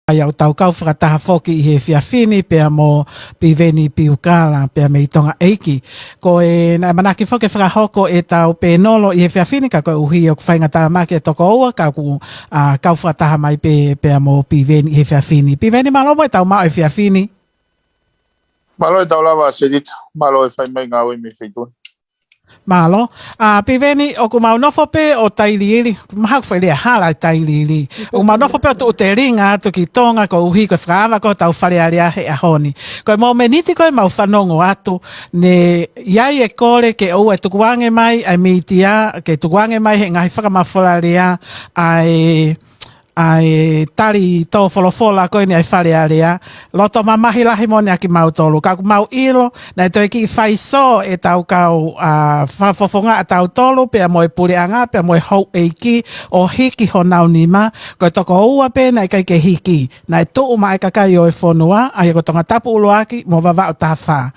ai au tau kau whakataha whoki I he whiawhini pia mo piveni piukala pia me tonga eiki. Ko e na manaki whoke whakahoko e tau penolo I he whiawhini ka koe uhi o whainga tāmaki e toko ua ka ku kau whakataha mai pia mo piveni I he whiawhini. Piveni malomo e tau mao e whiawhini? Malo e tau lawa sedit, malo e whai mai ngā ui me whitun. Malo, piveni o ku mau nofo pe o tailiili, mahak whaile hala tailiili. O mau nofo pe o tu te ringa atu ki tonga ko uhi ko whakaama ko tau whare aria he ahoni. Ko mau meniti ko mau whanongo atu ne iai e kore ke o e tukuange mai ai mitia ke tukuange mai he ngahi whakamawhora rea ai tari tō wholofola koe ni ai whare area. Loto mamahi lahi mone aki mau tolu. Ka mau ilo, na toi ki whai so e tau kau whafofonga a tau tolu, pia moe pureanga, pia moe hou eiki o hiki ho nau nima. Koe toko ua pe na kai ke hiki. Na e tuu mai kakai o e whonua, ai ko tonga tapu uloaki, mo wawa o ta wha.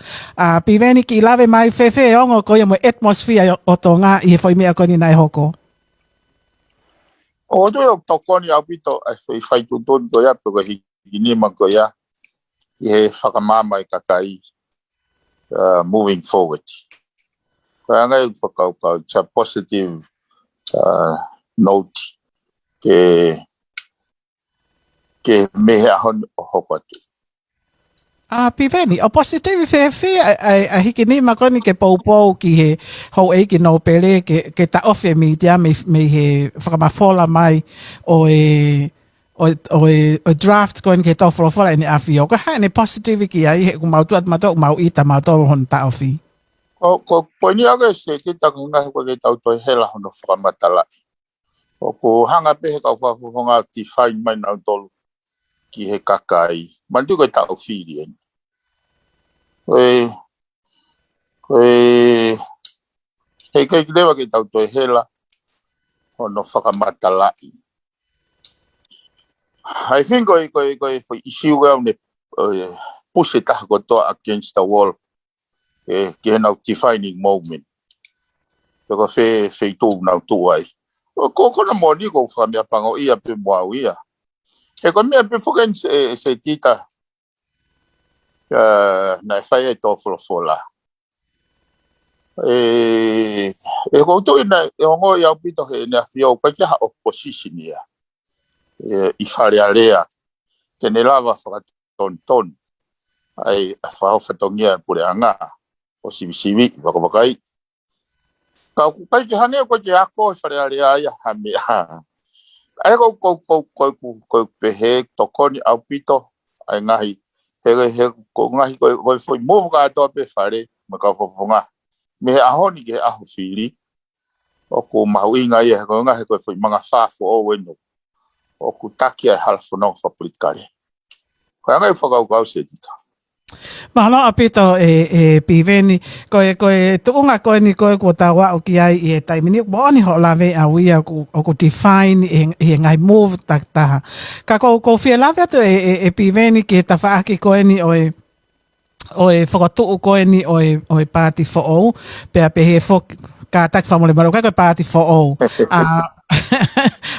Piveni ki lave mai whewhe ongo koe moe atmosphere o tonga I he whaimea koe ni nai hoko. O tu yo tokoni au pito ai fai tutun ko ya pe ko hini ma ko ya I he whakamama I kakai moving forward. Ko anga I whakau it's a positive note ke mehe ahon o hoko atu. Piveni, o positive whewhi a hiki ni makoni ke poupou ki he hou eiki no pere ke ta ofe mi tia me he whakamafola mai o draft koen ke tau wholofola ene awhi o. Ko hae ne positive ki ai he kumautuat mato mau ita mautolo hon ta ofi. Ko poini aga se ki taku ngahi ko ke tau toi hela hono whakamatala. O ko hanga pe he kau whafonga ti whai mai nau tolu ki he kakai. Mantu ko tau whiri eni. Hei kai lewa ke tau toi hela hono whakamatalai. I think koi issue wea ne push it taha kotoa against the wall. Ke nau defining moment. Ko whei tū nau tū ai. Ko kona moni ko whamea pango ia pe moau ia. He ko mea pe whuken se tita na whai e tō wholofola. Ko utu ina e ongo I au pito he nea whio kai kia opposition ia. I whare area. Ke ne lava whakaton. Ai whao whatongia pureanga. O sivi wakawakai. Ka kai ki hane ko ki ako whare area ia hamea. Ai ko pehe tokoni au pito. Ai ngahi. He ko ngahi ko foi move ka to pe whare. Maka whafonga. Me ahoni ke aho whiri. O ko mahuinga ia ko ngahi ko foi manga whafo o weno. O ku taki ai halafonong whapulikare. Ko ngai whakau se tita. Mahalo apito piveni koe tuunga koe ni koe ko tawa o ki ai I he taimini mo ni ho lave a wia ko define e ngai move taktaha. Ka ko fia lave atu piveni ki ta faaki koe ni oe whakatu koe ni oe party for all pe he fok ka tak famole maro ka party for all.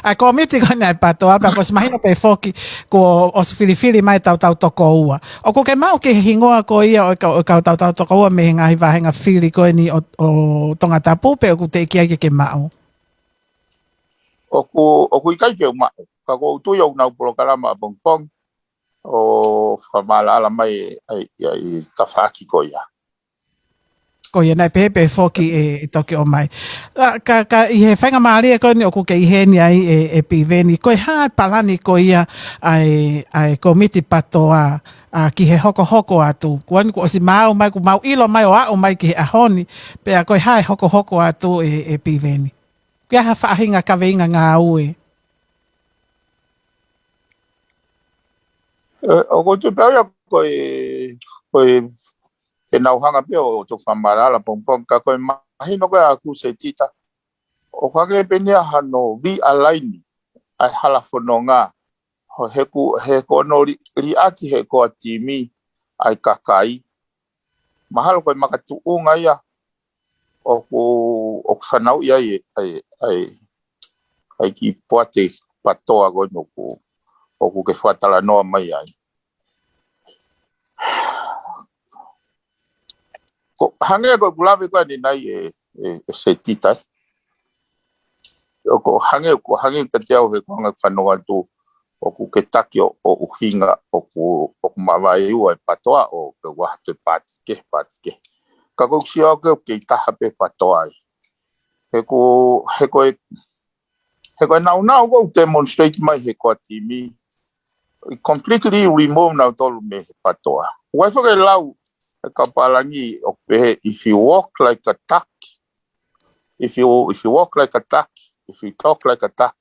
A komiti ko nai patoa pa ko smahino pe foki ko os filifili mai tau toko ua. O ko ke mau ke hingoa ko ia o ka tau toko ua me ngahi wahenga fili ko ni o tonga tapu pe o ku te kia ke mau. O ku ikai ke mau. Ka ko tu yo nau programa pong o whamala ala mai ai tawhaki ko ia. Ko ia nai pepe foki toke o mai. Ka I he whainga maari ko ni o ku ke ihe ni ai piveni. Ko hae palani ko ia ai komiti patoa ki he hoko atu. Kuan ko si mau mai ku mau ilo mai o au mai ki he ahoni. Pea ko hae hoko atu piveni. Kia ha whaahinga ka veinga ngā ue. O ko te pēia koe e nau hanga pe o tō whamarala pong ka koe mahi no koe aku se tita. O kage penia hano realign ai hala whanonga. He kono ri aki he koa timi ai kakai. Mahalo koe makatuunga ia. O whanau ia ai ki poate patoa koe no ko o ku ke whatala noa mai ai. Ko hange ko kulawe ko ni nai se tita. Ko hange ka te au he ko nga whanoa tu o ku ke taki o uhinga o ku mawai ua patoa o ke wahate patike. Ka ko si o ke taha pe patoa ai. He ko nau go demonstrate mai he ko timi. Completely remove now tolu me he patoa. Wai whake lau e kapalangi o pehe, if you walk like a duck, if you walk like a duck, if you talk like a duck,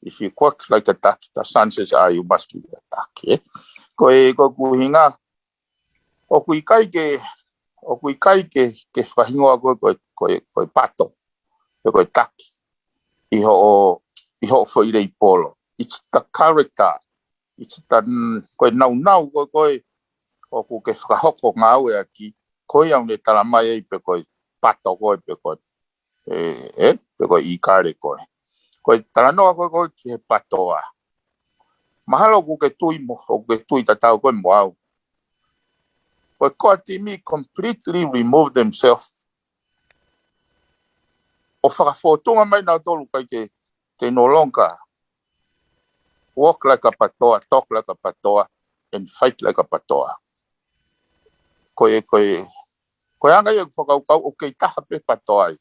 if you quack like a duck, the chances are you must be a duck. Eh? Ko kuhinga, o kuikai ke whahingoa koe pato, koe duck, iho whaire I polo. It's the character, it's the koe nau koe o ku ke whakahoko ngā ue aki, koe au ne talamai ei pe koe pato koe pe koe, pe koe I kare koe. Koe talanoa koe ki he patoa. Mahalo ku ke tui mo, o ke tui tatau koe mo au. Koe koe timi completely remove themselves. O whakafotunga mai nau tolu kai ke no longer walk like a patoa, talk like a patoa, and fight like a patoa. Koe anga i whakaukau o kei taha pe patoa ai.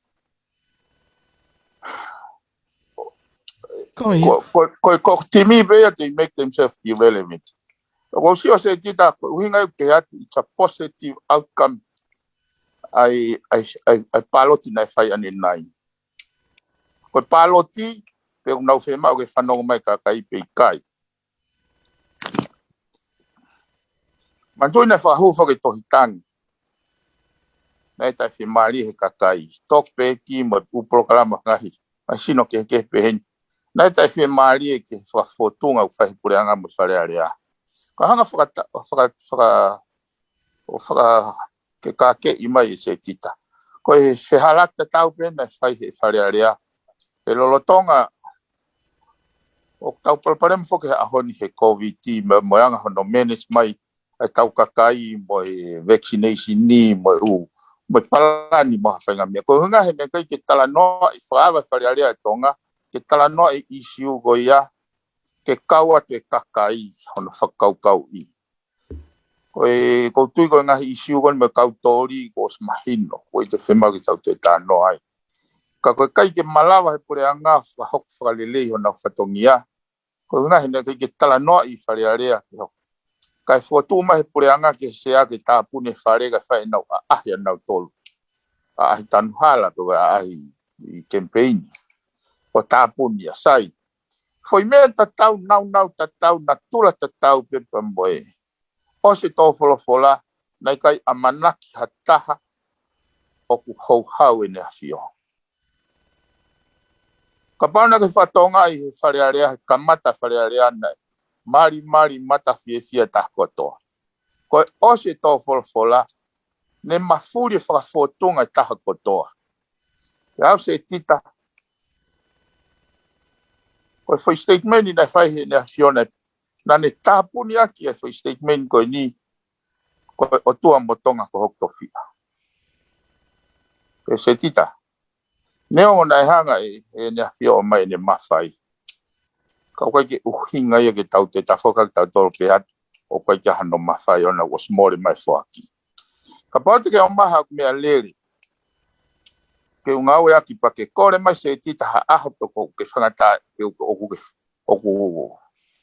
Koe timi bea they make themselves irrelevant. Ko si o se tita, uhinga ke atu, it's a positive outcome. Ai paloti nai whai ane nai. Koe paloti, pe unau whemau ke whanonga mai kakai pe I kai. Mantui nai whakahu whake tohi tangi. Nai tai whemari he kakai. Tok pe ki mo uprokalama ngahi. Mai sino ke pe heni. Nai tai whemari ke whafotunga u whahipureanga mo wharearea. Ka hanga whaka ke kake I mai se tita. Koe whehalata tau pena whai he wharearea. He lolotonga o tau palapare mo whoke he ahoni he COVID mo anga hono menes mai ai tau kakai mo vaccination ni mo palani mo hawhainga mea. Koe hunga he mea kai ke tala noa I whaawa wharearea tonga ke tala noa I issue go ia ke kaua te kakai hono whakaukau I. Koe tui koe ngahi issue koe me kautori ko smahino. Koe te whemau ki tau te tāno ai. Ka koe kai ke malawa he pure anga whahok whakalelei hona whatongia. Koe ngahi ne kai ke tala noa I wharearea ki hok. Kai whotu mai he pure anga ke sea ke tāpune wharega whae nau a ahi anau tolu. A ahi tanuhala koe a ahi I campaign. O tāpune a sai. Foi mea tatau nau tatau na tula tatau pepa moe. O se tō wholofola, nei kai amanaki hataha o ku hauhau e ne hawhio. Ka pauna ke whatonga I he wharearea, he kamata wharearea nei. Mari mata fia takotoa. Koe o se tō wholofola, ne mafuri whakafotunga taha kotoa. Iau se tita. Koe whai statement I nei whaihe ne hawhio nei. Na ne tāpuni aki e whai statement koe ni koe o tua motonga ko hokto whia. Koe se tita. Neo nai hanga e ne whio o mai ne mawhai. Ka koe ke uhinga ia ke tau te tawhoka tau toro pe hatu o koe ke hano mawhai ona was more mai whoaki. Ka paute ke o maha mea leri. Ke ungau e aki pa ke kore mai se tita ha aho pe ko ke whangata o ku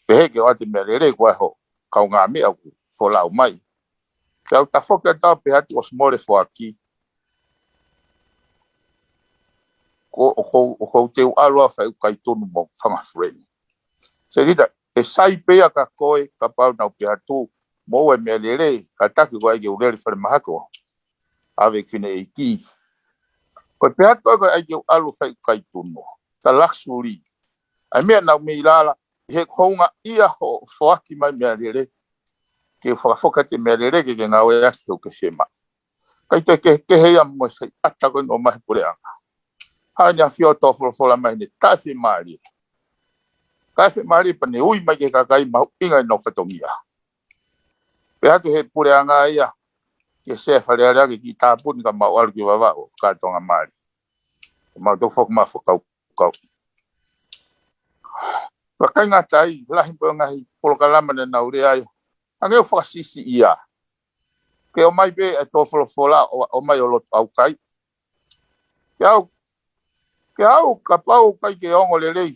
pehe ke wate mea lere kua ho kau ngā mea ku wholau mai. Te au ta whoka tau pe hatu o smore whoaki. O kou te ualua whai ukai tonu mo whanga friend. Se rita, e sai pea ka koe ka pau nau pe hatu mo e mea lere ka taki kua ege urere whare mahako. Ave kine e ki. Koe pe hatu koe ege ualu whai ukai tonu. Ta luxury. Ai mea nau me ilala. He kounga ia ho whoaki mai mea lere. Ke whakafoka te mea lere ke ngā ue aki o ke whema. Kai te ke heia mo sei ata koe no mahi pure anga. Hai ni a whio tō wholofola mai ne tawhi maari. Kai fe mari pa ne ui mai ke kakai mau inga no fatongia. Pe atu he pure anga ia ke se fale ala ki tapun ka mau al ki baba o ka tonga mari. Mau to fok ma fok kau. Pakai ngatai lahi po ngai polo kalama na naure ai. Ange o fasisi ia. Ke o mai be e to fola o mai o lot au kai. Ke au ka pau kai ke ongo lelei.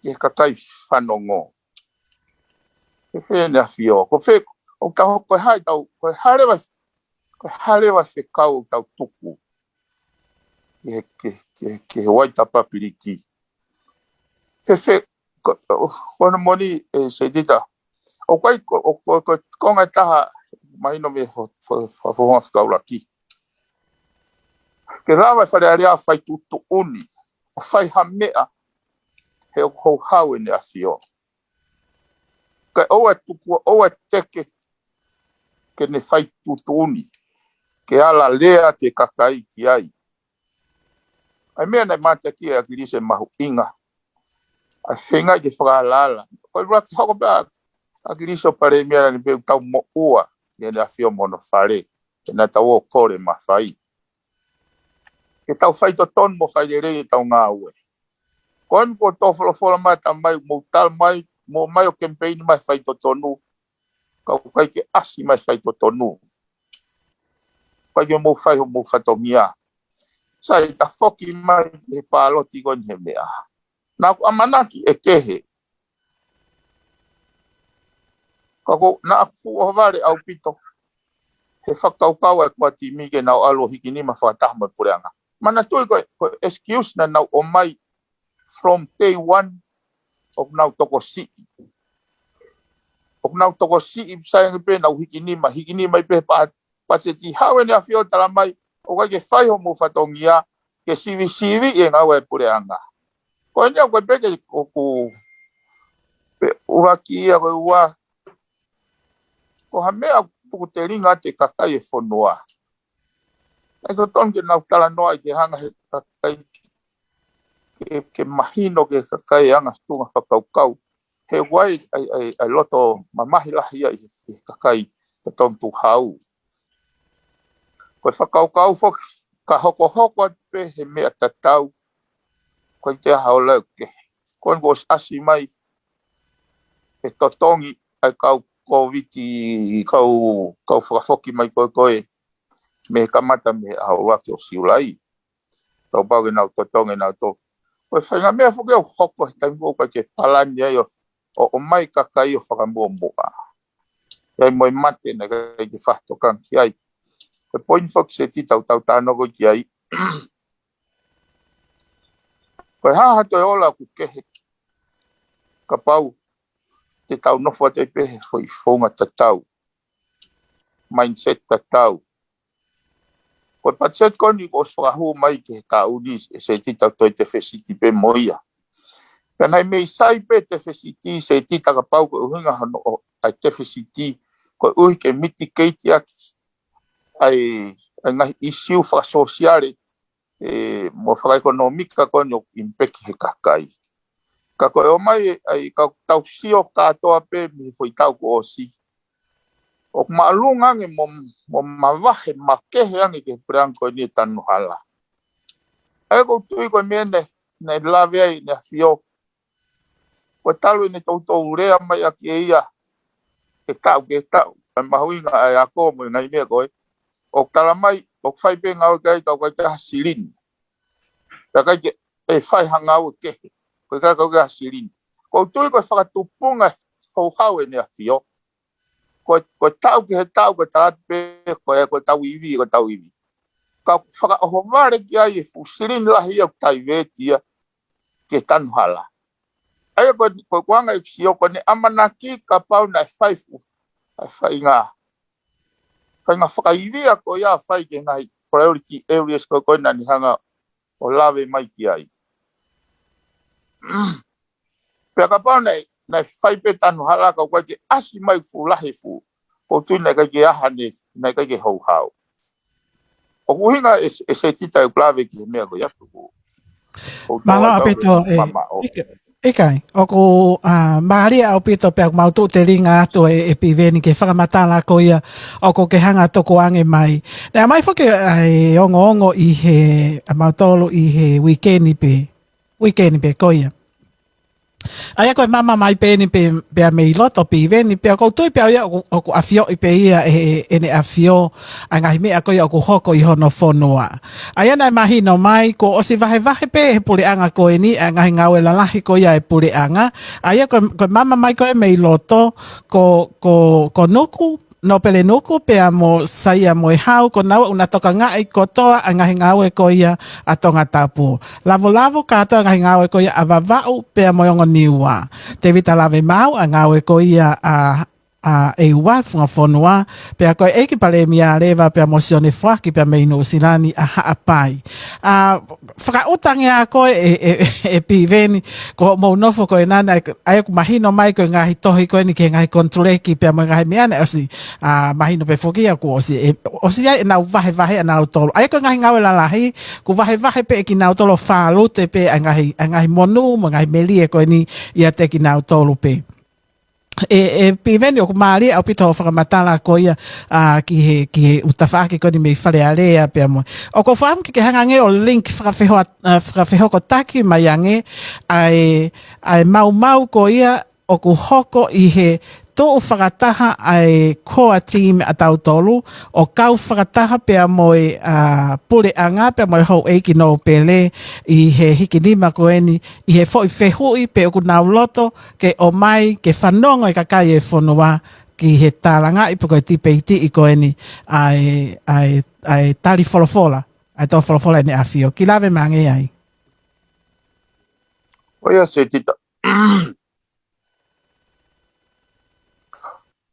Ke kakai whanongo. Ke whene a whio. Ko whe, o ka hoko hai tau, ko harewa whe kau tau tuku. Ke waita papiriki. Ke whe, kona moni se dita. O kai, ko ngai taha, mahino me whafonga kauraki. Ke rawa whare area whai tutu uni. O whai hamea. He o kou hau ene a whio. Kai oa tuku, oa teke. Ke ne whai tutu uni. Ke ala lea te kakai ki ai. Ai mea nei mata ki a kirise mahu inga. A whenga ke whakalala. Koi raki hoko pēr. A kirise o pare mea ni pēr tau mo ua. Ke ne a whio mono whare. Ke na tau o kore ma whai. Ke tau whai to ton mo whai le rei tau ngā ue. Kon ko to fola mai ta mai mo tal mai mo mai o campaign mai whai to tonu. Kau kai ke asi mai whai to tonu. Kai ke mo whai ho mo whatongia. Sai ta foki mai he pāloti kon he mea. Nā ku amanaki e kehe. Kako nā fu o wale au pito. He whakaukau e kua ti mige nau alo hiki nima whakatahma pureanga. Mana tui ko excuse na nau o mai from day one of nau toko si. O nau toko si sai ngipe nau hiki nima i pe pa se ti hawe ni a fio tala mai o kai ke whai ho mo whatongia ke sivi e ngau e pureanga. Ko enia koe peke o ku uraki ia koe ua. Ko ha mea puku te ringa te kakai e whanua. E to ton ke nau tala noa i ke hanga he kakai ke mahino ke kakai anga stunga whakaukau. He wai ai loto mamahi lahi ai he kakai te tontu hau. Koe whakaukau fok ka hoko pe he mea tatau. Koe te hao lau ke. Koe ngos asi mai he totongi ai kau koviti kau whakafoki mai koe. Me kamata me hao waki o siulai. Tau pau e nau totongi nau to. Koe whainga mea fuke o hoko he taimu koe ke palani ai o mai kakai o whakamua mua. Iai moi mate na kai ke whahtokan ki ai. Koe poin foki se ti tau tānoko ki ai. Koe haha toi ola ku kehe. Ka pau te tau nofo te pehe foi whonga tatau. Mindset tatau. Koe patset koni ko whakahu mai ke ta unis e se ti tau toi te whesiti pe moia. Kanai mei sai pe te whesiti se ti taka pau ko uhinga hano o ai te whesiti ko uhi ke mitigate aki. Ai ngahi issue whakasosiare mo whakaekonomika koni o impeki he kakai. Ka koe o mai ai ka tau sio katoa pe mi foi tau ko osi. O maalunga nge mo mawahe makehe ange ke branko ni tanu hala. Ai ko tui ko mene na lave ai na fio. Ko talu ni tau rea mai aki e ia. Ke tau. Ai mahuinga ai ako mo ngai mea koe. O tala mai o whai pe ngau kai tau kai te hasirin. Ta kai ke e whai hangau kehe. Koe kai kau ke hasirin. Ko tui ko whakatupunga hau e nea fio. Ko tau ke he tau ko talat pe ko tau iwi. Ka whakaohomare ki ai e fusirin lahi au taiwetia ke tanu hala. Ai ko kuanga i sio ko ne amanaki ka pau na whaifu. Ai whainga. Whainga whakaiwia ko ia whai ke ngai priority areas ko koina ni hanga o lawe mai ki ai. Pea ka pau na whai pe tanu hala ka koe ke asi mai fu lahi fu. Ko tui na kai ke ahane, na kai ke hau hau. O kuhinga e se tita e klawe ki he mea ko iapu. Malo apito Ikai, o ko maari au pito pe mau tu te ringa atu e piveni ke whakamatala ko ia o ko ke hanga toko ange mai. Nea mai whake ai ongo i he mautolo i he weekendi pe ko ia. Aia koe mama mai pēni pe a mei loto piveni pe a koutui pe ia o ko afio i pe ia ene afio a ngahi mea ko ia o ko hoko i hono whonua. Aia nai mahi no mai ko o si vahe pe he pule anga ko ni a ngahi ngawe lalahi ko ia e pule anga. Aia koe mama mai koe mei loto ko nuku no pele nuku pe a mo saia mo e hau ko naua una toka ngai ko toa a ngahi ngawe ko ia a tonga tapu. Lavo ka toa ngahi ngawe ko ia a vavau pe a moyongo niua. Te vita lave mau a ngawe ko ia a e ua funga whonua pe a koe eiki pale mia rewa pe a mosione whaki pe a meino usilani a haapai. Whakautangi a koe e piveni ko mou nofo koe nana ai ku mahino mai koe ngahi tohi koe ni ke ngahi kontroleki pe a mo ngahi meana osi mahino pe whokia ku osi ai nau vahe nau tolo. Ai koe ngahi ngawe lalahi ku vahe pe eki nau tolo whalute pe a ngahi monu mo ngahi melie koe ni ia te ki nau tolo pe. Piveni o ku maari au pito o whakamatala ko ia ki he utawhaki ko ni mei whare area pe amo. O ko whaam ki ke hangange o link whakawheho ko taki mai ange ai mau ko ia o ku hoko i he tō whakataha ai koa team a tau tolu o kau whakataha pe a moe pure anga pe a moe hou eiki no pele i he hikinima koeni i he fo i whehui pe o ku nau loto ke o mai ke whanongo i kakai e whanua ki he tālanga i puko i tipeiti i koeni ai tali wholofola ai tō wholofola ni a whio ki lawe mange ai. Oia se tita.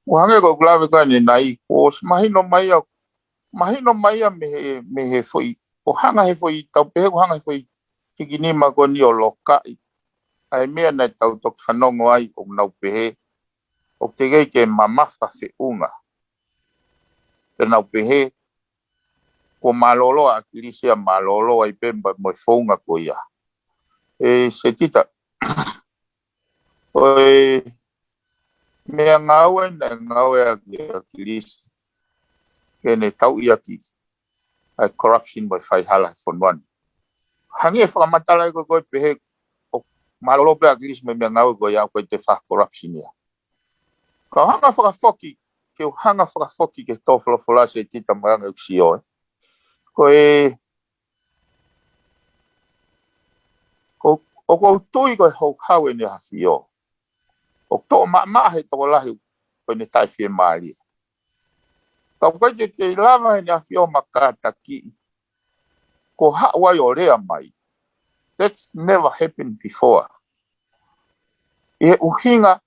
Wange ko glave ka ni nai ko mahino mai me he foi o hanga he foi tau pe ko hanga he foi ki ni ma ko ni o loka ai me na tau tok whanongo ai o nau pe o te gai ke mama fa fe unga te nau pe ko malolo a kirisia malolo ai pe mo fonga ko ia se tita oi mea ngawe a kiris kene tau ia ki ai corruption by fai hala for one hangi e whakamatala ko pehe o malolo pe a kiris me mea ngawe ko ia ko te wha corruption ia ka hanga whakafoki ke tō wholofola se tita maranga uksio ko ko tui ko hau hau e ne hawhio o tō he tō lahi ko ne tai whie maari. Ka koe te lava he ne a whio makata ki ko hawai o rea mai. That's never happened before. I he uhinga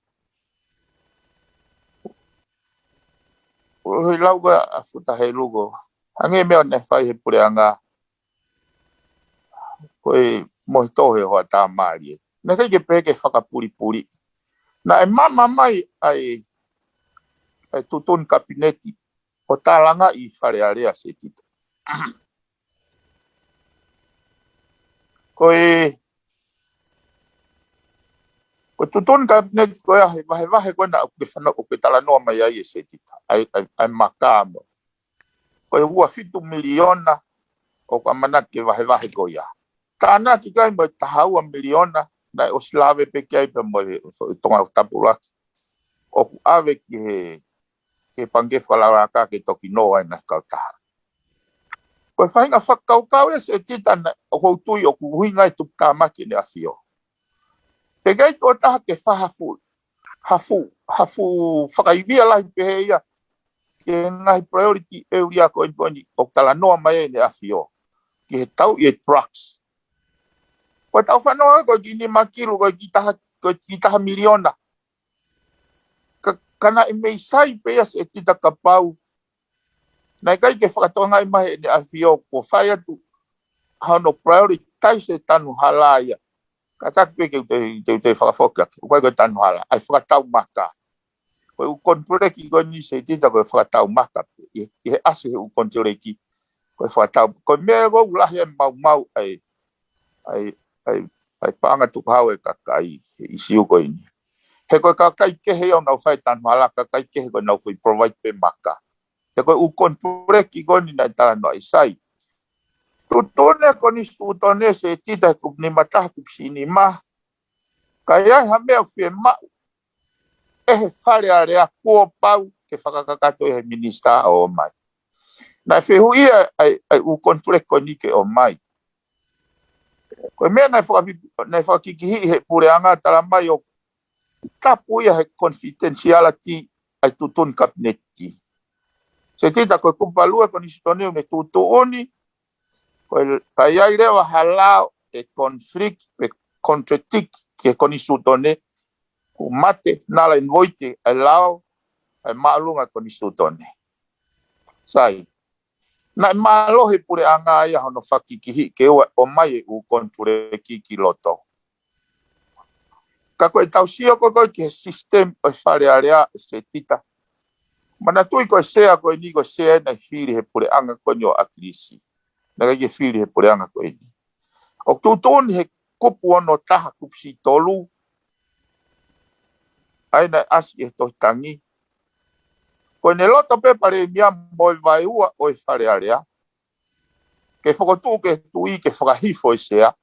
o he lauga a futa he lugo. Hange mea ne whai he pureanga koe mohi tōhe hoa tā maari. Ne kai ke peke whakapuri. Na e mama mai ai tutun kabineti o tālanga i whare area se tita. Ko tutun kabineti ko e vahe koe na uke whanau uke tala noa mai ai se tita. Ai makamo. Ko e ua 5 miliona o ka manake vahe ko ia. Tāna ki kai mo tahaua miliona na o slave pe kai pe mo tonga tapula o ave ki ke pange fala ka ke toki no ai na ka ta ko fainga fakau kau e se tita o tui o ku hinga tu ka makine afio te gai to ta ke hafu whakaibia lai pe ia ke ngai priority area ko ni o tala no mai ne afio ke tau e trucks ko tau whanau ko gini makiru ko kita miliona. Kana i mei sai peas e tita kapau. Nai kai ke whakatonga i mahe ni awhio ko whai atu hano prioritize e tanu halaya. Ka tak pe ke te whakafokia. Koe koe tanu hala. Ai whakatau maka. Koe u kontroleki koe ni se tita koe whakatau maka. I he ase he u kontroleki. Koe whakatau. Koe mea kou lahi e mau ai ai panga tu hau e kakai i siu ko ini he ko kakai ke he o na fai tan mala kakai ke ko na fai provide pe maka he ko u kon pure ki ko ni na tala no sai tu tone ko ni su tone se tita ku ni mata ku sini ma kaya ha me fe ma e fare area ko pau ke whakakakato e minista o mai. Nai whehu ia ai u konflikt ko ni ke o mai. Koe mea nai whakakikihi he pureanga tala mai o tapu ia he confidentiality ai tutun kabineti. Se tita koe kumpalua ko ni sitoneu me tutu oni, koe kai ai rewa halao e konflikt e contradict ke ko ni sutone ku mate nala invoite ai lao ai maalunga ko ni sutone. Sai. Na malohe pure anga ia hono whakikihi ke o mai u konture ki loto. Ka koe tau sio koe ke system o whare area se tita. Mana tui koe sea koe ni koe sea na whiri he pure anga koe ni o akirisi. Na kai ke whiri he pure anga koe ni. O tutoni he kupu ono taha kupsi tolu. Aina asi e tohi tangi. Koe ne loto pe pare mia moi vai ua o whare area. Ke whakatu ke tui ke whakahifo e sea.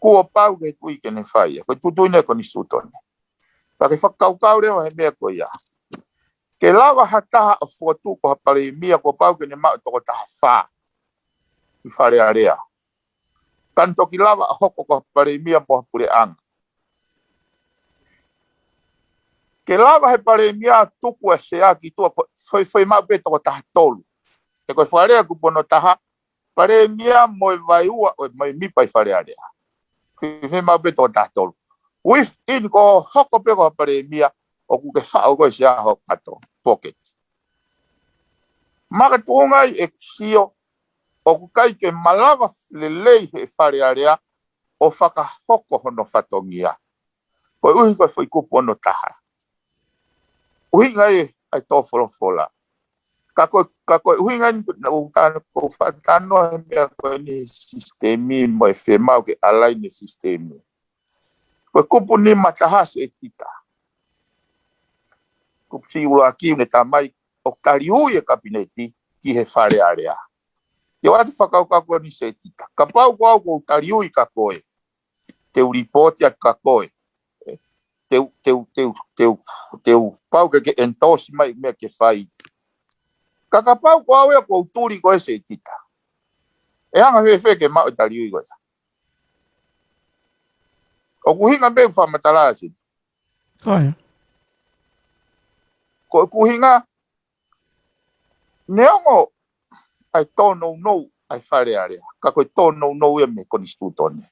Kua pau ke tui ke ne whaia. Koe tutui ne ko ni sutone. Pa ke whakaukau rewa he mea koe ia. Ke lawa hataha o whakatu ko hapare mia ko pau ke ne mau toko taha wha. I whare area. Kanto ki lawa a hoko ko hapare mia mo hapure anga. Ke lawa he pare mia tuku e sea ki tua foi mau pe toko taha tolu. E koe wharea kupono taha pare mia moi vai ua o mai mipa i whare area. Fe mau pe toko taha tolu. Within ko hoko pe ko pare mia o ku ke whao koe sea ho kato pocket. Maka tuongai e sio o ku kai ke malawa le lei he whare area o whaka hoko hono whatongia. Koe uhi koe whai kupono taha. Uhi ngai ai tō wholofola. Ka koe uhi ngai u tāna ko whatano he mea koe ni sistemi mo e whemau ke alai ni sistemi. Koe kupu ni matahas e tita. Kupu si ula ki une tamai o tari ui e kabineti ki he whare area. Yo atu whakau ka koe ni se tita. Ka pau ko au ko tari ui ka koe. Te uripoti at ka koe. Teu pau ke entosi mai mea ke whai. Ka pau ko au e ko uturi koe se tita. E hanga whe ke mau tari ui koe. O kuhinga me whamatala si. Koe. Ko kuhinga neongo ai tono no ai whare area. Ka koe tono no e me koni stutone.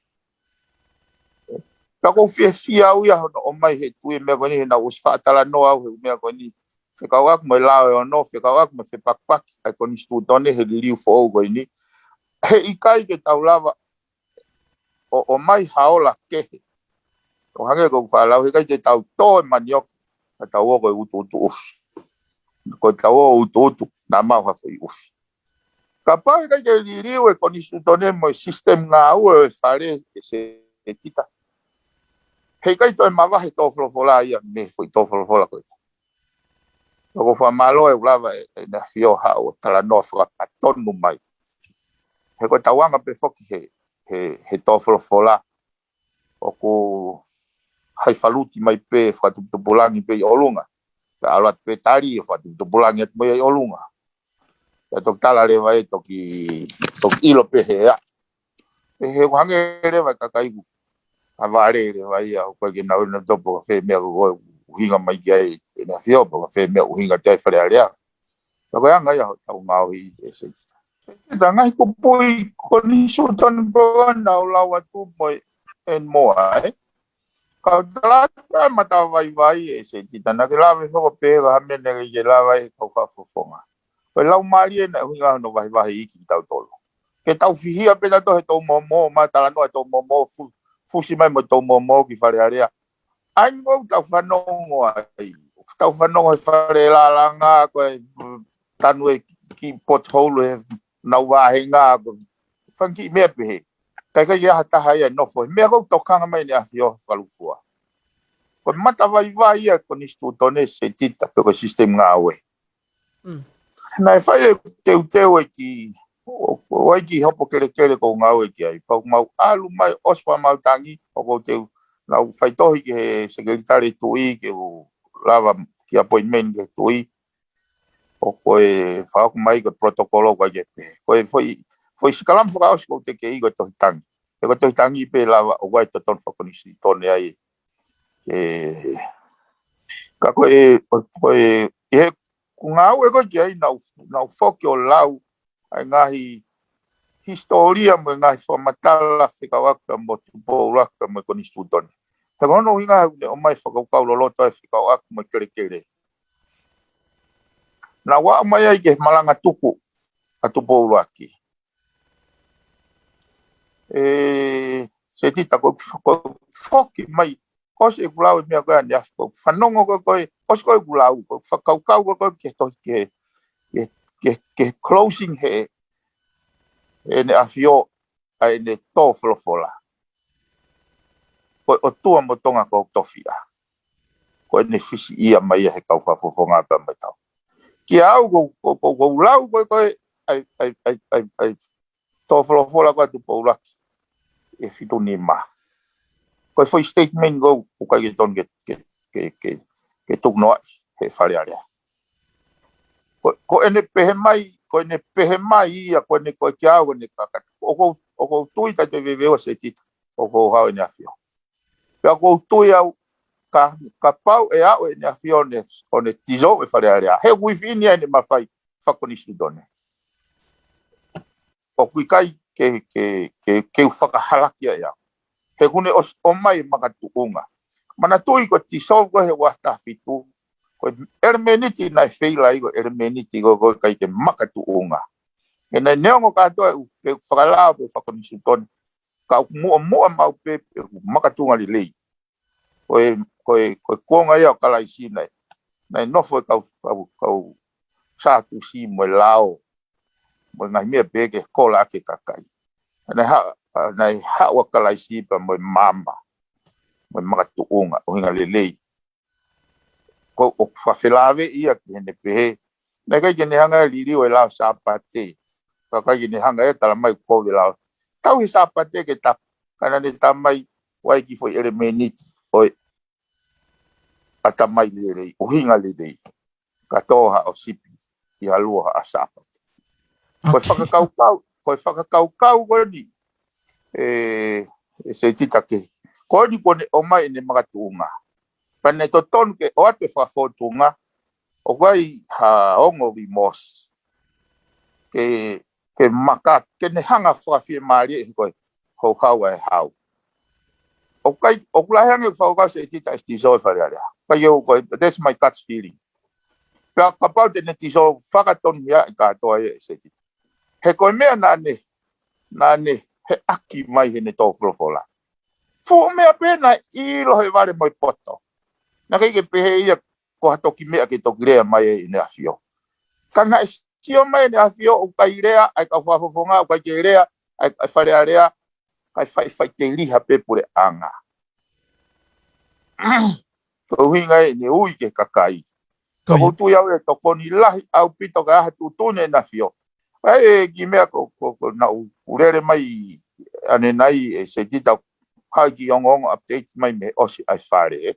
Ka ko fia au ia hono o mai he tue mea koe ni he na usi whaatala no au he mea koe ni. Fe kau aku me lao e o no, fe kau aku me fe pakpak ai koni stutone he liriu fo au koe ni. He ikai ke tau lava o mai haola kehe. O hange ko whalau he kai ke tau tō e maniok. Ka tau o koe utu ufi. Koe tau o utu na mau hawhi ufi. Ka pau he kai ke liriu e koni stutone mo e system ngā ua e whare e se tita. Hei kai toi mawahe tō wholofola ia me fui tō wholofola koe. Loko wha malo e ulawa e na whio hao tala no whakatonu mai. He koe tawanga pe whoki he tō wholofola. O ko hai whaluti mai pe whatupulangi pe i olunga. Ka alat pe tari e whatupulangi at mai i olunga. E tok tala rewa e toki ilo pe hea. E he wange rewa kakaiku. Avare rewa ia o koe ke nau na topo ka whe mea koe uhinga mai ki ai e na whio pa ka whe mea uhinga te whare area. Ta koe anga ia tau ngāo hi e se. Ta ngai ko pui koni sultan broa nau lau atu moi en moa e. Ka talata mata vai e se tita na ke lawe whako pēga hamene ke lawe e kau whafofonga. Koe lau maari e na uhinga no vai iki tau tolo. Ke tau whihia pēta to he tau momo ma tala no he tau momo fusi mai mo tau momo ki whare area. Aingo tau whanongo ai. Tau whanongo e whare la langa koe tanu e ki pothole e nau wahe ngā. Whanki mea pehe. Kai ia hata hai no fo. Me ko tokanga mai ni afio falufua. Ko mata vai ia ko ni stutone se tita pe ko sistem ngawe. Na fai teu ki o ki hopo kele ko ngawe ki ai. Pa mau alu mai ospa mau tangi o ko teu na fai tohi ke sekretari tui ke lava ki appointment ke tui. O koe whaako mai ko protokolo ko ke pe. Koe foi sikalam whakaos ko te kei ko tohi tangi. E ko tohi tangi pe lava o wai toton whakonisi tone ai. Ka koe e kungau e ko ki ai nau whoki o lau ai ngahi historia mo ngahi whamatala whikawaka mo tupo uraka mo konisi tone. Te kono hinga o mai whakau loloto e whikawaka mo kere. Na wa mai ai ke malanga tupu atupo uraki. Se tita ko foki mai kose kulau me ko ani afko fanongo ko kosko kulau ko fakau ko ke closing he ene afio ai ne to flofola ko o tua motonga ko tofia ko ne fisi ia mai he kau fa fofonga pa mai tau ki au ko lau ko ai to flofola ko tu poulaki e fitu ni ma. Ko foi statement go o kai ton ke tuk no he fale ale. Ko ene pehe mai ia ko ne ko kiao ne ka o tuita te veveo se tit o ko ha ne afio. Pe ko tuia ka pau e ao ne afio ne o ne tizo e fale ale. He within ne mafai fakonisi done. O kui kai ke whakahalaki ia. He kune o mai makatuunga. Mana tui ko tiso ko he wasta fitu. Ko ermeniti nai feila iko ermeniti ko kai ke makatuunga. E nai neongo katoa ke whakalao pe whakonisi tone. Ka mua mau pe makatuunga li lei. Koe kuonga ia o kalaisi nai. Nai nofo e kau sātu si mo lao. Mo ngai mea peke kola ake kakai. Nai hawa kalaisi pa mo mama. Mo makatuunga o hinga lelei. Ko o whawhelave ia ki hene pehe. Nai kai kene hanga liri o lao sapate. Kai kene hanga e tala mai kowe lao. Tau he sapate ke tap. Kana ne tamai wai ki foi ere meniti. Oi. Ata mai lelei. O hinga lelei. Katoha o sipi. I halua a sapate. Koe whakakaukau koe ni. Se tita ke. Koe ni kone o mai ne makatuunga. Pane to tonu ke o ate whafotunga. O kai ha ongo vi mos. Ke maka. Ke ne hanga whakawhie maari e koe. Hau hau e hau. O kai o kulahange whakau se tita estizo e wharearea. Kai eu koe. That's my gut feeling. Pea kapau te ne tiso whakatonu ia e katoa e se tita. He koe mea nane, he aki mai he ne tō wholofola. Fo mea pēna i lohe ware moi poto. Nā kei ke pehe ia ko hatoki mea ke toki rea mai e ne afio. Kana e sio mai ne afio o kai rea, ai ka whafofonga, o kai ke rea, ai wharea rea, kai whai te liha pepure anga. Ko hinga e ne ui ke kakai. Ka hutu iau e tokoni lahi au pito ka aha tutune na afio. Ai ki mea ko na urere mai ane nai e se tita hai ki ongongo update mai me osi ai whare.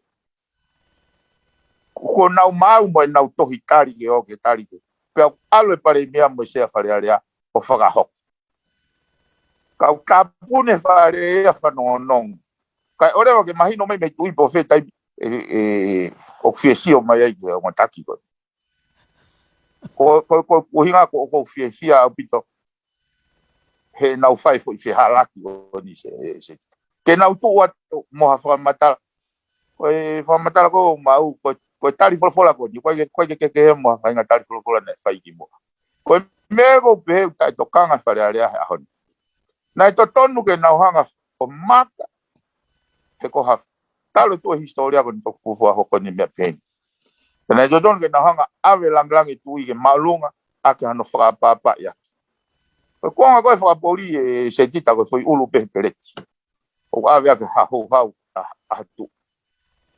Ko nau mau mo nau tohi tari ke o ke tari ke. Pea alo e pare mea mo se a whare area o whakahok. Kau kapune whare ea whanonong. Kai orewa ke mahino mai me tui po whetai o whiesio mai ai ke o mataki koe. Ko hinga ko fia au pito he nau fai foi fe halaki o ni se ke nau tu wa mo ha fa matar ko mau ko tari fola ko ni ko ke mo fa nga tari fola ne fai ki mo ko me go pe ta to kanga fa ale a hon na to tonu ke nau hanga o mata he ko ha talo tu historia ko to fu ho ko ni me pen. Na jodon ke na hanga ave langlang itu i ke malunga ake hano whakapapa ia. Ko ko fa poli e se tita ko foi ulu pe peleti. O ave ke ha ho ha tu.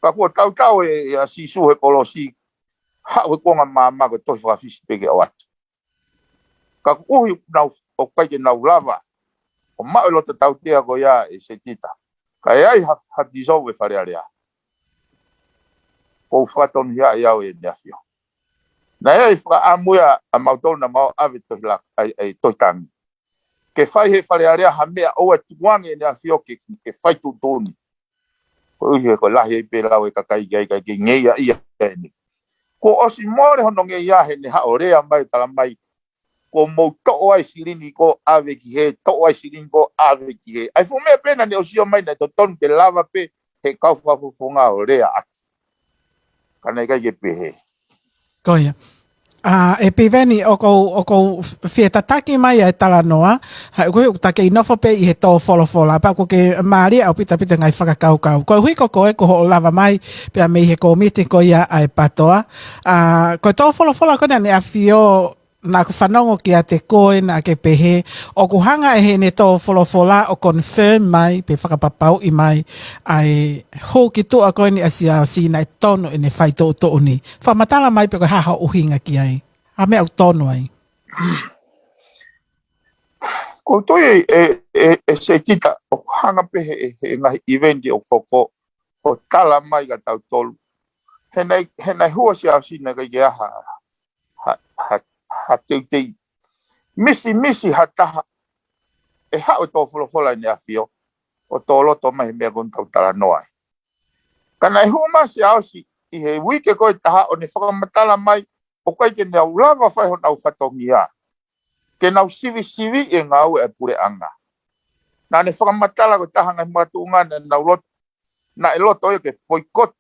Ka ko tau e a sisu he kolosi ha ko mama ko to fa fisi pe ke wat. Ka uhi na o pai ke na lava. O ma lo tau te ko ya e se tita. Ka ai ha dissolve fa rea. Ko fa ton ya e nafio. Na e fa amuya a mautol na mau ave to la ai to tang. Ke fai he wharearea ha mea o e tuange nea whioke ke fai tu tōni. Ko uhi ko lahi e pērau e kakai gai ke ngeia ia ni. Ko osi mōre hono ngeia he ne hao rea mai tala mai. Ko mou to'o ai sirini ko ave ki he, to'o ai sirini ko ave ki he. Ai fu mea pēna ne osio mai na to tonu ke lava pe he kauwhafufunga o rea aki. Kana i kai ke pehe. Koia. E piveni o ko fiatataki mai e tala noa, koe take i nofo pe i he tō wholofola, pa ko ke maari au pita ngai whakakaukau. Koe hui ko koe ko ho lava mai, pe a mei he komiti ko ia ai patoa. Koe tō wholofola kone ne a fio na ku whanongo ki a te koe na ke pehe, o ku hanga e he ne tō wholofola o confirm mai, pe whakapapau i mai, ai ho ki tō a koe ni asia si nai tono e ne whai tō tō ni. Whamatala mai pe koe haha uhinga ki ai. A mea au tono ai. Ko toi e se tita o hanga pehe e ngahi eventi o koko o tala mai ka tau tolu. He nei hua si au sina ka ia ha teutei. Misi ha taha e hao tō wholofola ni a fio o tō loto mai mea kon tau tala noai. Ka nei hua ma si au si i he wike koe taha o ne whakamatala mai o kai ke nea ulawa whai hon au whatongi a. Ke nau sivi e ngau e pure anga. Nā ne whakamatala ko taha ngai matu unga na nau loto. Na e loto e ke boikot.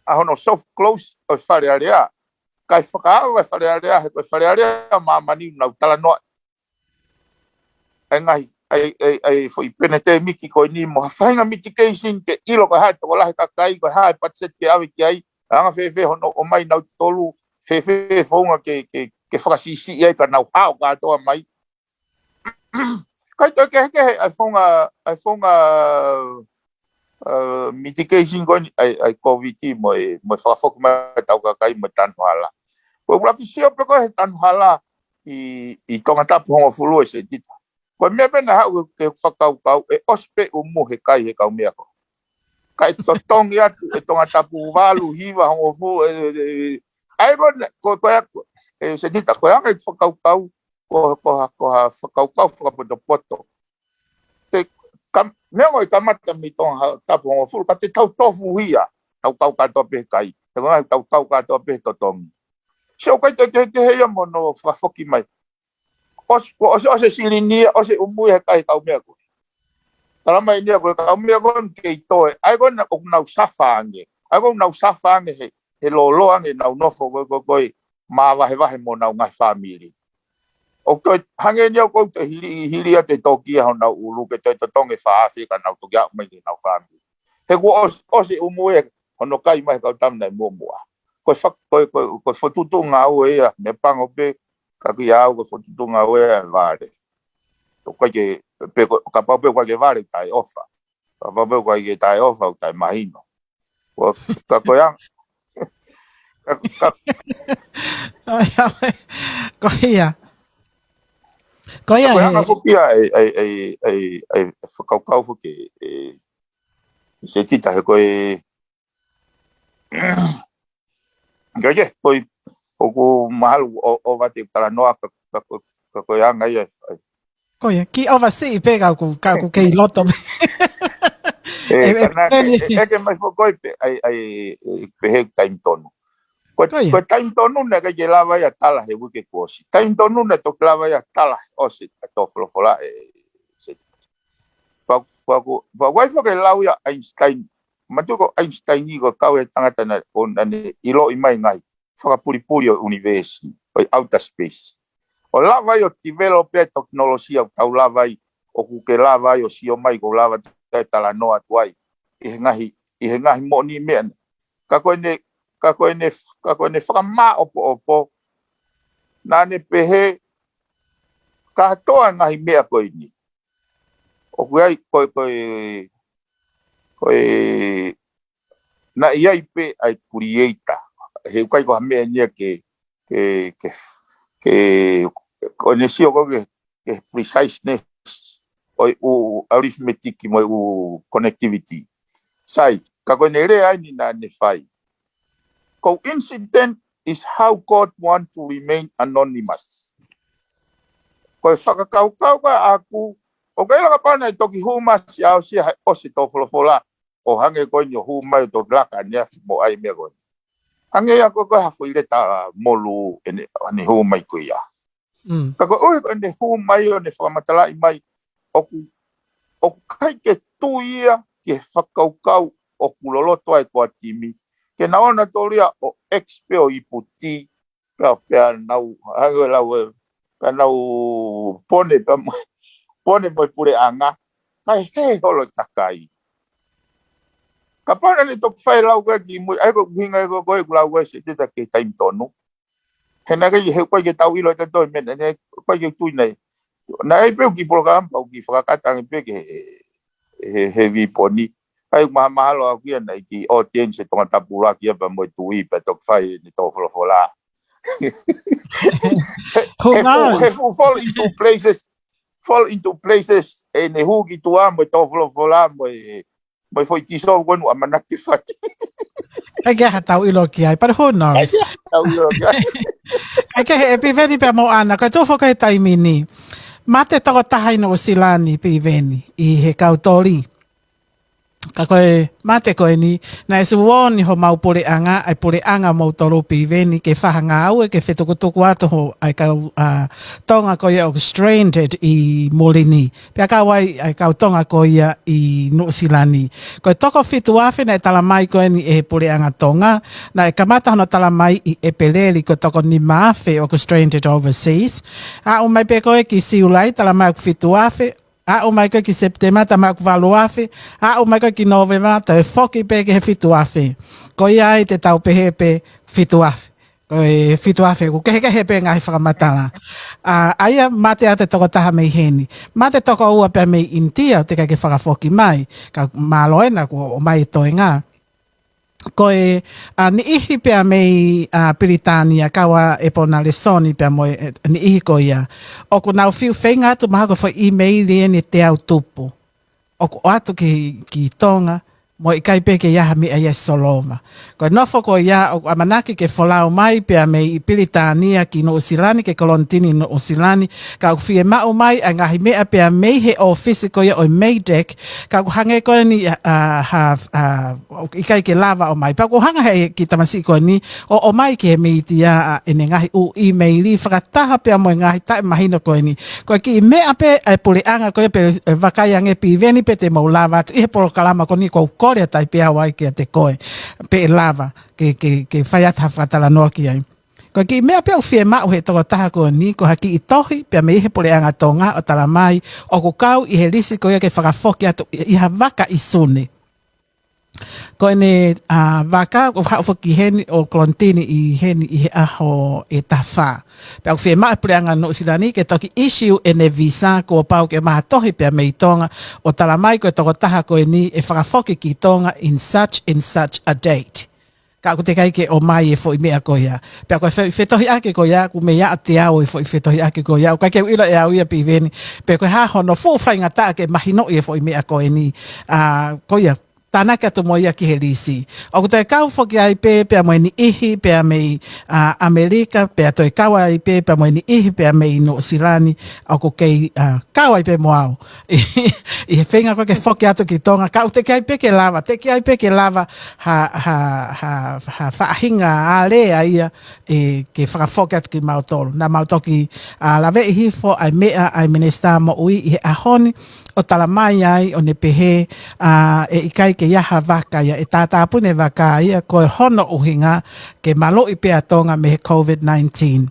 A hono soft close o wharearea. Kai whakaawa e wharearea he koe wharearea mamani nau tala noa. E ngai ai fo i pene te miki koe ni mo hawhainga mitigation ke ilo koe hae toko lahe kakai koe hae patset ke awe ki ai. Anga whewhe hono o mai nau tolu whewhe whaunga ke whakasisi i ai ka nau hao katoa mai. Kai toi ke heke ai whaunga mitigation koe ai COVID mo whawhoku mai tau kakai mo tanu hala. Koe uraki sio pe koe he tanu hala i tonga tapu hongo fulu e se tita. Koe mea pena hau ke whakaukau e ospe umu he kai he kau mea ko. Kai totongi atu e tonga tapu walu hiwa hongo fulu ai rone ko ako se tita koe anga i whakaukau ko ha whakaukau whakapoto. Te mea ngoi tamata mi tonga tapu hongo fulu ka te tau tofu hia tau kau katoa pehe kai. Te ngai tau kau katoa pehe totongi. Seo kai te heia mono whafoki mai. Ose silinia, ose umui he kai kau mea koe. Tala mai nia koe kau mea koe kei toe. Ai koe na kuk nau safange. Ai koe nau safange he loloange nau nofo koe maa wahe mo nau ngai whamiri. O koe hange nia koe te hiri a te toki hau nau ulu ke te tonge whaafika nau toki au mai nau whamiri. He koe ose umui he hono kai mai kau tamnai mua. Koe whatutu ngā ue ia, me pango pe, kaki au koe whatutu ngā ue ia vare. Ka pau pe koe ke vare tai ofa. Ka pau pe koe ke tai ofa o tai mahino. Ka koe ang. Koia. Koe anga kuki ai whakaukau fuki. Se tita he koe Gaje, koe oku mahalu o wate tala noa ka koe anga ia. Koe, ki oversea pe ka ku kei loto. Eke mai fo koe ai pehe time tonu. Koe time tonu ne ka ke lava ia tala he wike kuosi. Time tonu ne tok lava ia tala osi a to wholofola se. Pa waifo ke lau ia Einstein. Matuko Einstein i ko kau e tangata na ilo i mai ngai. Whakapuripuri o university, o outer space. O lawai o develop e teknolosia o tau lawai o kuke lawai o sio mai ko lawa tai tala noa tuai. I he ngahi mo ni mea. Ka koe ne whakama opo. Nā ne pehe katoa ngai mea koe ni. O koe na iai pe ai creator. He kai ko mea nia ke konesio ko ke preciseness o arithmetic mo o connectivity. Sai, ka koe nere ai ni na ne fai. Coincidence is how God want to remain anonymous. Koe whakakaukau ka aku, o kai laka pana i toki huma si au si hai osi tō wholofola, o hange koe ni o huma i tō laka nia mo ai mea koe. Hange ia koe koe hafu i le ta molu ane huma i koe ia. Ka koe oe koe ne huma i o ne whakamatala i mai, o kai ke tuia ke whakaukau o kuloloto ai kua timi, ke naona tolia o expe o iputi, pia nau, hange lau nau pone mo pure anga, kai he holo takai. Ka pana ni tok whai lau ka ki mui, ai ko hinga ko koe kulau koe se te take taim tonu. He naga i he koe ke tau ilo te toi mena, ne koe ke tui nei. Na ei peo ki program, pau ki whakakatang pe ke he vi poni. Ai mahalo a kia nei ki o tien se tonga tapura kia pa mo tui pe tok whai ni tō wholofola. Who knows? Fall into places e ne huki tua mo tō wholofola mo foi tiso wanu amanaki whai. I get a tau ilo ki ai, but who knows? I get a piveni pe mo ana, ka tō whaka he taimi ni. Mate toko tahai no silani piveni i he kautori. Ka koe mate koe ni, na esu woni ho mau pure anga, ai pure anga mau toro piveni ke whahanga au e ke whetukutuku ato ho ai kau tonga koe o stranded i Molini. Pia kau ai kau tonga koe i Nusilani. Koe toko whitu awhi na e talamai koe ni e pure anga tonga, na e kamata hono talamai i e peleli ko toko ni mawhi o stranded overseas. A umai pe koe ki siulai talamai ko whitu awhi, a o mai ka ki septema ta mak valu afe, a o mai ka ki novema ta e foki pe ke he fitu afe. Ko ia e te tau pehepe fitu afe. Ko e fitu afe, ku kehe hepe ngahi whakamatala. Aia mate a te toko taha mei heni. Mate toko ua pe mei intia te ka ke whakafoki mai. Ka maloena ko o mai toi ngā. Ko e ni ihi pia mei Piritania kawa e pona le soni pia mo ni ihi ko ia. O ko nau fiu whenga atu maha ko wha emaili e ni te au tupu. O ko atu ki tonga mo i kai peke iaha mi a yes soloma. Ko e nofo ko ia o amanaki ke wholau mai pia mei i Piritania ki no usilani ke kolontini no usilani. Ka ku fie mao mai a ngahi mea pia mei he ofisi ko ia o Meidek. Ka ku hange ko ni i kai ke lava o mai. Pa ku hanga he ki tamasi ko ni o mai ke he meiti a ene ngahi u emaili whakataha pia mo ngahi tae mahino ko ni. Ko ki mea pe e pule anga ko ia pe wakai ange piveni pe te mau lava. Ihe polo kalama ko ni ko korea tai pia wai ke te koe pe lava ke whaiata whatala noa ki ai. Ko ki mea pia uwhie mau he toko taha ko ni ko haki i tohi pia me ihe pole anga tonga o talamai o ko kau i he lisi ko ia ke whakafoki atu i ha waka i sune. Ko ene waka o whakafoki heni o kolontini i heni i he aho e tawha. Pia uwhie mau pole anga no silani ke toki issue ene visa ko pau ke maha tohi pia me i tonga o talamai ko e toko taha ko ni e whakafoki ki tonga in such a date. Ka ku te kai ke o mai e fo i mea ko ia. Pea koe whetohi ake ko ia, ku mea te au e fo i whetohi ake ko ia. O kai ke ilo e au ia pi veni. Pea koe hahono fo whainga taa ke mahino i e fo i mea ko e ni. Ko ia, tānaka tu mo ia ki he lisi. O ku te kau foki ai pea mo ni ihi, pea mei Amerika, pea toi kau ai pea mo ni ihi, pea mei no Silani, o ku kei kau ai mo au. I he whenga koe ke foki atu ki tonga, kau te ki ai ke lava, te ki ai ke lava ha whaahinga a lea ia ke whakafoki atu ki mautoro. Nā mautoki lawe i hifo ai mea ai minesta mo ui i he ahoni, o talamai ai o ne pehe e ikai ke iaha waka ia e tātāpune waka ia koe hono uhinga ke malo i pea tonga me he COVID-19.